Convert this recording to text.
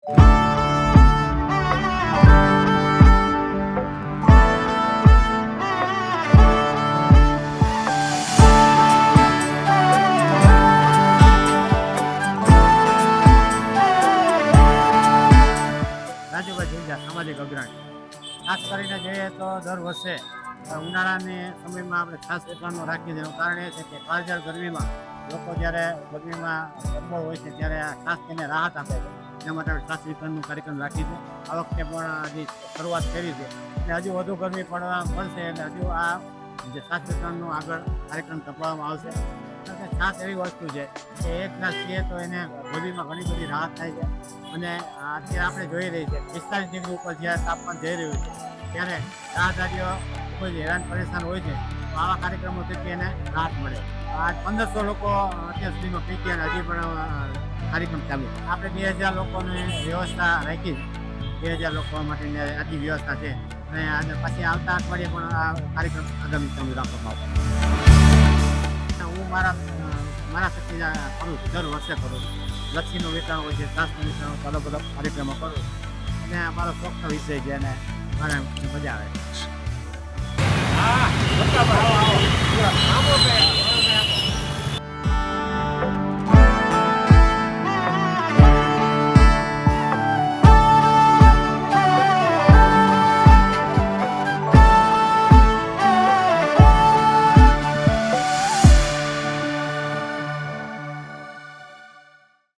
રાજુભાઈ ઝુંઝા સામાજિક અગ્રણી. ખાસ કરીને જોઈએ તો દર વર્ષે ઉનાળાની સમયમાં આપણે ખાસ વેચાણનું રાખી દેવાનું કારણ એ છે કે કાળઝાળ ગરમીમાં લોકો જ્યારે ગરમીમાં પ્રબળ હોય છે ત્યારે ખાસ તેને રાહત આપે છે. એના માટે આપણે ખાસ વિતરણનું કાર્યક્રમ રાખી છે. આ વખતે પણ હજી શરૂઆત કરી છે અને હજુ વધુ ગરમી પડશે એટલે હજુ આ જે ખાસ વિતરણનો આગળ કાર્યક્રમ તપાવવામાં આવશે. કારણ કે છાશ એવી વસ્તુ છે કે એક ગ્લાસ પીએ તો એને ગરમીમાં ઘણી બધી રાહત થાય છે. અને અત્યારે આપણે જોઈ રહી છે 45 ડિગ્રી ઉપર જ્યારે તાપમાન જઈ રહ્યું છે ત્યારે રાહદારીઓ ખૂબ જ હેરાન પરેશાન હોય છે. તો આવા કાર્યક્રમો થકી એને રાહત મળે. આજ 1500 લોકો અત્યાર સુધીમાં પી ગયા અને હજી પણ કાર્યક્રમ ચાલુ છે. આપણે 2000 લોકોની વ્યવસ્થા રાખી છે. 2000 લોકો માટેની આટલી વ્યવસ્થા છે અને આજે પછી આવતા અઠવાડિયે પણ આ કાર્યક્રમ આગામી ચાલુ રાખવામાં આવશે. હું મારા શક્તિ કરું છું, દર વર્ષે કરું છું. લચ્છીનું વિતરણ હોય છે, છાશનું વિતરણ, અલગ અલગ કાર્યક્રમો કરું અને અમારો શોખનો વિષય છે અને મને મજા આવે છે.